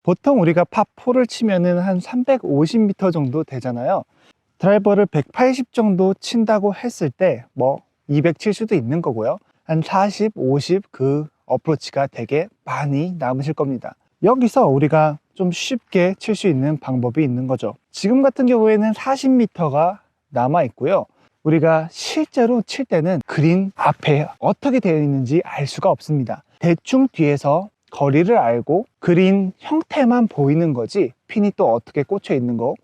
보통 우리가 파4를 치면은 한 350m 정도 되잖아요. 드라이버를 180 정도 친다고 했을 때 뭐 200 칠 수도 있는 거고요. 한 40, 50 그 어프로치가 되게 많이 남으실 겁니다. 여기서 우리가 좀 쉽게 칠 수 있는 방법이 있는 거죠. 지금 같은 경우에는 40m가 남아 있고요. 우리가 실제로 칠 때는 그린 앞에 어떻게 되어 있는지 알 수가 없습니다. 대충 뒤에서 거리를 알고 그린 형태만 보이는 거지 핀이 또 어떻게 꽂혀 있는 거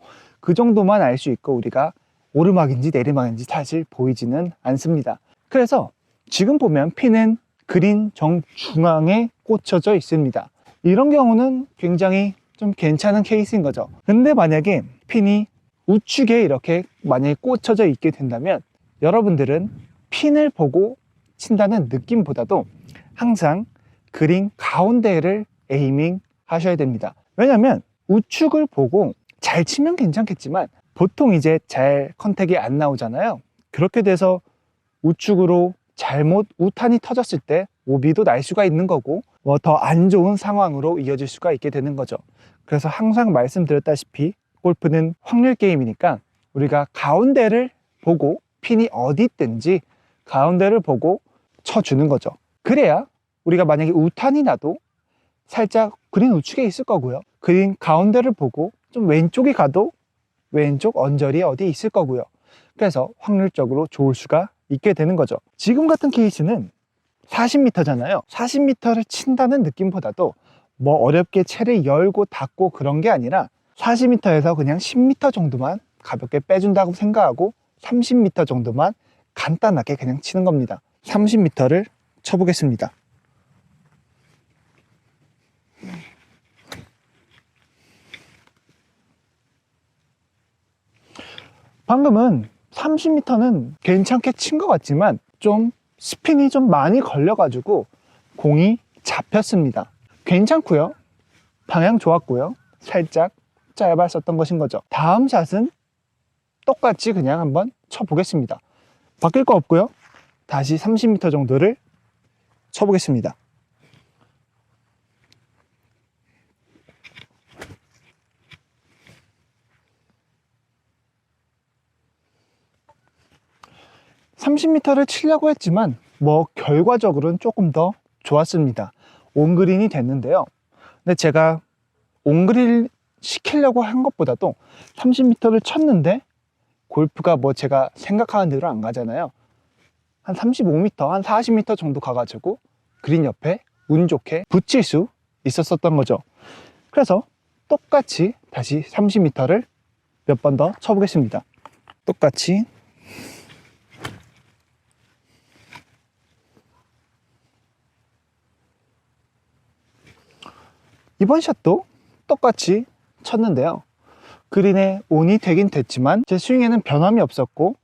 그 정도만 알 수 있고 우리가 오르막인지 내리막인지 사실 보이지는 않습니다. 그래서 지금 보면 핀은 그린 정중앙에 꽂혀져 있습니다. 이런 경우는 굉장히 좀 괜찮은 케이스인 거죠. 근데 만약에 핀이 우측에 이렇게 만약에 꽂혀져 있게 된다면 여러분들은 핀을 보고 친다는 느낌보다도 항상 그린 가운데를 에이밍 하셔야 됩니다. 왜냐면 우측을 보고 잘 치면 괜찮겠지만 보통 이제 잘 컨택이 안 나오잖아요. 그렇게 돼서 우측으로 잘못 우탄이 터졌을 때 오비도 날 수가 있는 거고 뭐 더 안 좋은 상황으로 이어질 수가 있게 되는 거죠. 그래서 항상 말씀드렸다시피 골프는 확률 게임이니까 우리가 가운데를 보고 핀이 어디 있든지 가운데를 보고 쳐주는 거죠. 그래야 우리가 만약에 우탄이 나도 살짝 그린 우측에 있을 거고요. 그린 가운데를 보고 좀 왼쪽에 가도 왼쪽 언저리 어디 있을 거고요. 그래서 확률적으로 좋을 수가 있게 되는 거죠. 지금 같은 케이스는 40m잖아요. 40m를 친다는 느낌보다도 뭐 어렵게 채를 열고 닫고 그런 게 아니라 40m에서 그냥 10m 정도만 가볍게 빼준다고 생각하고 30m 정도만 간단하게 그냥 치는 겁니다. 30m를 쳐보겠습니다. 방금은 30m는 괜찮게 친 것 같지만 좀 스핀이 좀 많이 걸려가지고 공이 잡혔습니다. 괜찮고요. 방향 좋았고요. 살짝 짧았었던 것인 거죠. 다음 샷은 똑같이 그냥 한번 쳐보겠습니다. 바뀔 거 없고요. 다시 30m 정도를 쳐보겠습니다. (30m를) 치려고 했지만 뭐 결과적으로는 조금 더 좋았습니다. 온그린이 됐는데요. 근데 제가 온그린 시키려고 한 것보다도 30m를 쳤는데 골프가 뭐 제가 생각하는 대로 안 가잖아요. 한 35m, 한 40m 정도 가가지고 그린 옆에 운 좋게 붙일 수 있었던 거죠. 그래서 똑같이 다시 30m를 몇 번 더 쳐보겠습니다. 똑같이 이번 샷도 똑같이 쳤는데요. 그린에 온이 되긴 됐지만 제 스윙에는 변함이 없었고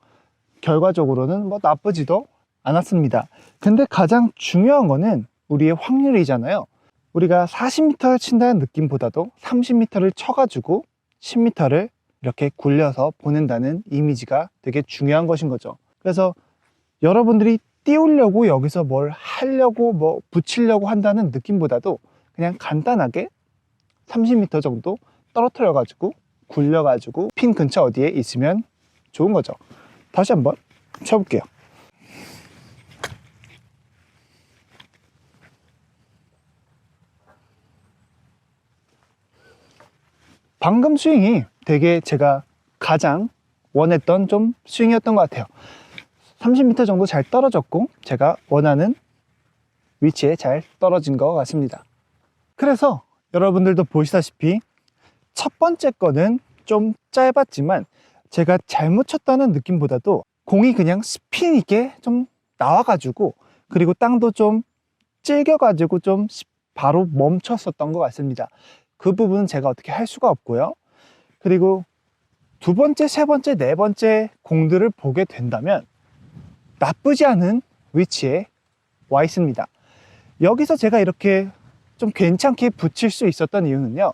결과적으로는 뭐 나쁘지도 않았습니다. 근데 가장 중요한 거는 우리의 확률이잖아요. 우리가 40m를 친다는 느낌보다도 30m를 쳐가지고 10m를 이렇게 굴려서 보낸다는 이미지가 되게 중요한 것인 거죠. 그래서 여러분들이 띄우려고 여기서 뭘 하려고 뭐 붙이려고 한다는 느낌보다도 그냥 간단하게 30m 정도 떨어뜨려 가지고 굴려 가지고 핀 근처 어디에 있으면 좋은 거죠. 다시 한번 쳐볼게요. 방금 스윙이 되게 제가 가장 원했던 좀 스윙이었던 것 같아요. 30m 정도 잘 떨어졌고 제가 원하는 위치에 잘 떨어진 것 같습니다. 그래서 여러분들도 보시다시피 첫 번째 거는 좀 짧았지만 제가 잘못 쳤다는 느낌보다도 공이 그냥 스핀 있게 좀 나와가지고 그리고 땅도 좀 찔겨가지고 좀 바로 멈췄었던 것 같습니다. 그 부분은 제가 어떻게 할 수가 없고요. 그리고 두 번째, 세 번째, 네 번째 공들을 보게 된다면 나쁘지 않은 위치에 와 있습니다. 여기서 제가 이렇게 좀 괜찮게 붙일 수 있었던 이유는요.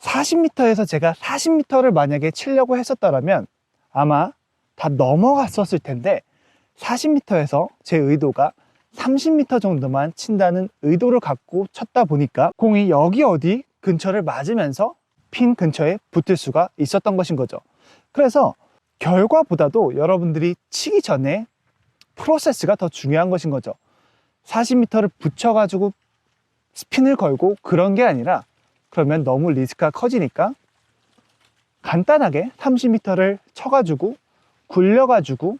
40m에서 제가 40m를 만약에 치려고 했었다면 아마 다 넘어갔었을 텐데 40m에서 제 의도가 30m 정도만 친다는 의도를 갖고 쳤다 보니까 공이 여기 어디 근처를 맞으면서 핀 근처에 붙을 수가 있었던 것인 거죠. 그래서 결과보다도 여러분들이 치기 전에 프로세스가 더 중요한 것인 거죠. 40m를 붙여가지고 스핀을 걸고 그런 게 아니라, 그러면 너무 리스크가 커지니까 간단하게 30m를 쳐가지고 굴려가지고,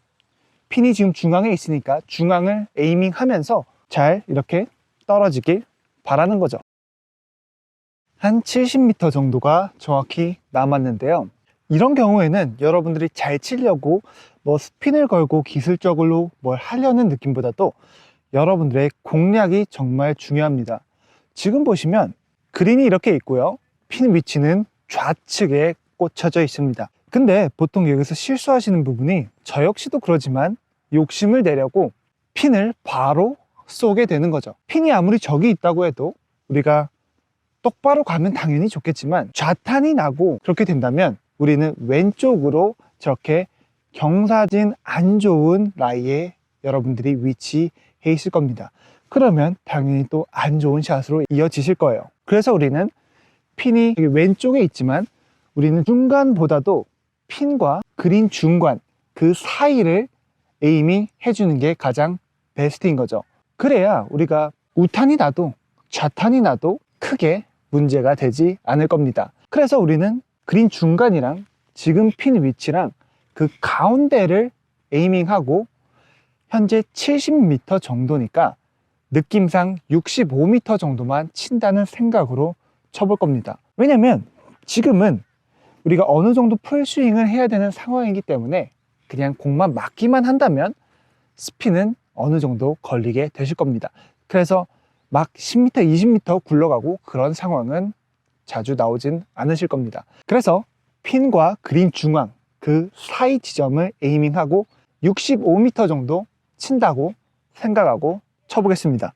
핀이 지금 중앙에 있으니까 중앙을 에이밍 하면서 잘 이렇게 떨어지길 바라는 거죠. 한 70m 정도가 정확히 남았는데요. 이런 경우에는 여러분들이 잘 치려고 뭐 스핀을 걸고 기술적으로 뭘 하려는 느낌보다도 여러분들의 공략이 정말 중요합니다. 지금 보시면 그린이 이렇게 있고요. 핀 위치는 좌측에 꽂혀져 있습니다. 근데 보통 여기서 실수하시는 부분이, 저 역시도 그러지만 욕심을 내려고 핀을 바로 쏘게 되는 거죠. 핀이 아무리 저기 있다고 해도 우리가 똑바로 가면 당연히 좋겠지만, 좌탄이 나고 그렇게 된다면 우리는 왼쪽으로 저렇게 경사진 안 좋은 라이에 여러분들이 위치해 있을 겁니다. 그러면 당연히 또 안 좋은 샷으로 이어지실 거예요. 그래서 우리는 핀이 왼쪽에 있지만 우리는 중간보다도 핀과 그린 중간 그 사이를 에이밍 해주는 게 가장 베스트인 거죠. 그래야 우리가 우탄이 나도 좌탄이 나도 크게 문제가 되지 않을 겁니다. 그래서 우리는 그린 중간이랑 지금 핀 위치랑 그 가운데를 에이밍하고, 현재 70m 정도니까 느낌상 65m 정도만 친다는 생각으로 쳐볼 겁니다. 왜냐면 지금은 우리가 어느 정도 풀스윙을 해야 되는 상황이기 때문에 그냥 공만 맞기만 한다면 스핀은 어느 정도 걸리게 되실 겁니다. 그래서 막 10m, 20m 굴러가고 그런 상황은 자주 나오진 않으실 겁니다. 그래서 핀과 그린 중앙 그 사이 지점을 에이밍하고 65m 정도 친다고 생각하고 쳐보겠습니다.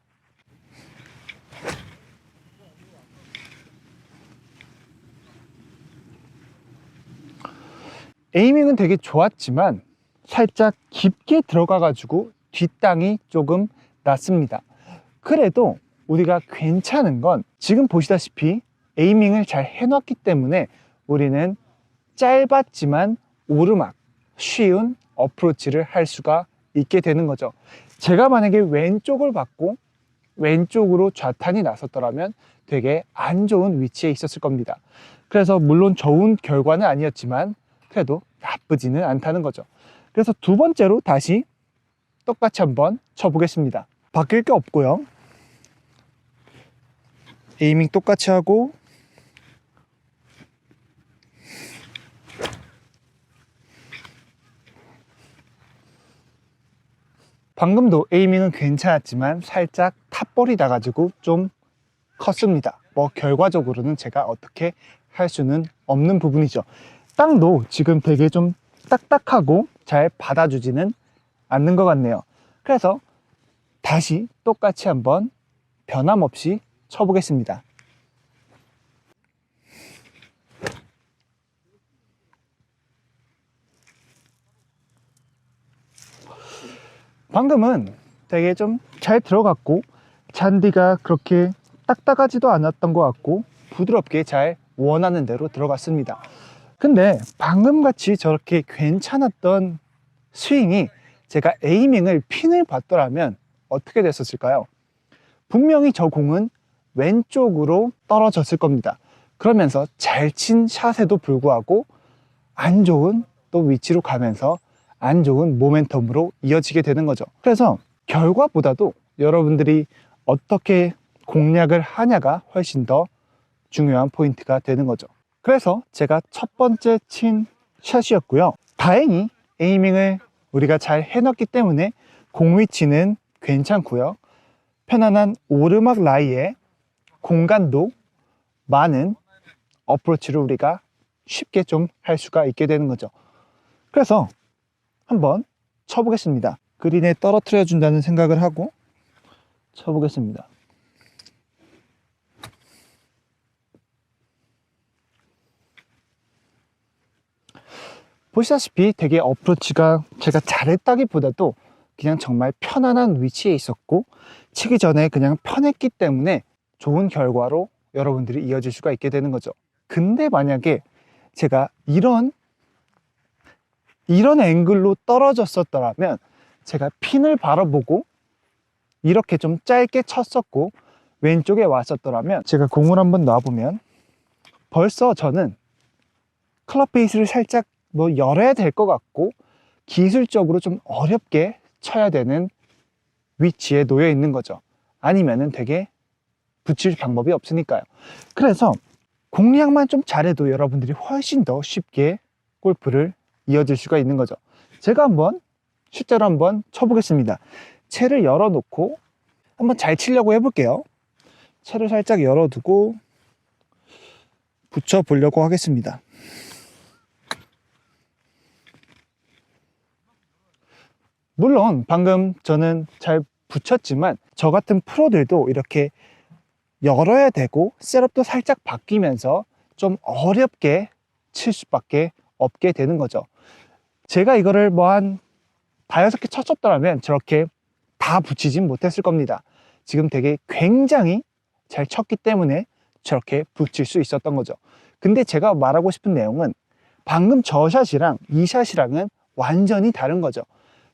에이밍은 되게 좋았지만 살짝 깊게 들어가 가지고 뒷땅이 조금 났습니다. 그래도 우리가 괜찮은 건, 지금 보시다시피 에이밍을 잘 해놨기 때문에 우리는 짧았지만 오르막 쉬운 어프로치를 할 수가 있게 되는 거죠. 제가 만약에 왼쪽을 받고 왼쪽으로 좌탄이 나섰더라면 되게 안 좋은 위치에 있었을 겁니다. 그래서 물론 좋은 결과는 아니었지만 그래도 나쁘지는 않다는 거죠. 그래서 두 번째로 다시 똑같이 한번 쳐보겠습니다. 바뀔 게 없고요. 에이밍 똑같이 하고, 방금도 에이밍은 괜찮았지만 살짝 탑볼이 나가지고 좀 컸습니다. 뭐 결과적으로는 제가 어떻게 할 수는 없는 부분이죠. 땅도 지금 되게 좀 딱딱하고 잘 받아주지는 않는 것 같네요. 그래서 다시 똑같이 한번 변함없이 쳐보겠습니다. 방금은 되게 좀 잘 들어갔고 잔디가 그렇게 딱딱하지도 않았던 것 같고 부드럽게 잘 원하는 대로 들어갔습니다. 근데 방금 같이 저렇게 괜찮았던 스윙이 제가 에이밍을 핀을 봤더라면 어떻게 됐었을까요? 분명히 저 공은 왼쪽으로 떨어졌을 겁니다. 그러면서 잘 친 샷에도 불구하고 안 좋은 또 위치로 가면서 안 좋은 모멘텀으로 이어지게 되는 거죠. 그래서 결과보다도 여러분들이 어떻게 공략을 하냐가 훨씬 더 중요한 포인트가 되는 거죠. 그래서 제가 첫 번째 친 샷이었고요. 다행히 에이밍을 우리가 잘 해놨기 때문에 공 위치는 괜찮고요. 편안한 오르막 라이에 공간도 많은 어프로치를 우리가 쉽게 좀 할 수가 있게 되는 거죠. 그래서 한번 쳐보겠습니다. 그린에 떨어뜨려 준다는 생각을 하고 쳐보겠습니다. 보시다시피 되게 어프로치가 제가 잘했다기보다도 그냥 정말 편안한 위치에 있었고 치기 전에 그냥 편했기 때문에 좋은 결과로 여러분들이 이어질 수가 있게 되는 거죠. 근데 만약에 제가 이런 앵글로 떨어졌었더라면 제가 핀을 바라보고 이렇게 좀 짧게 쳤었고 왼쪽에 왔었더라면 제가 공을 한번 놔보면 벌써 저는 클럽 페이스를 살짝 열어야 될 것 같고 기술적으로 좀 어렵게 쳐야 되는 위치에 놓여 있는 거죠. 아니면은 되게 붙일 방법이 없으니까요. 그래서 공략만 좀 잘해도 여러분들이 훨씬 더 쉽게 골프를 이어질 수가 있는 거죠. 제가 한번 실제로 한번 쳐보겠습니다. 채를 열어놓고 한번 잘 치려고 해볼게요. 채를 살짝 열어두고 붙여보려고 하겠습니다. 물론 방금 저는 잘 붙였지만 저 같은 프로들도 이렇게 열어야 되고 셋업도 살짝 바뀌면서 좀 어렵게 칠 수밖에 없게 되는 거죠. 제가 이거를 한 5-6개 쳤었더라면 저렇게 다 붙이진 못했을 겁니다. 지금 되게 굉장히 잘 쳤기 때문에 저렇게 붙일 수 있었던 거죠. 근데 제가 말하고 싶은 내용은 방금 저 샷이랑 이 샷이랑은 완전히 다른 거죠.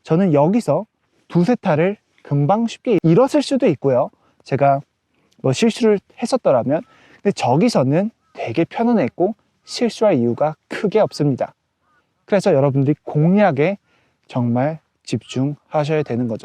저는 여기서 2-3타를 금방 쉽게 잃었을 수도 있고요. 제가 실수를 했었더라면. 근데 저기서는 되게 편안했고 실수할 이유가 크게 없습니다. 그래서 여러분들이 공략에 정말 집중하셔야 되는 거죠.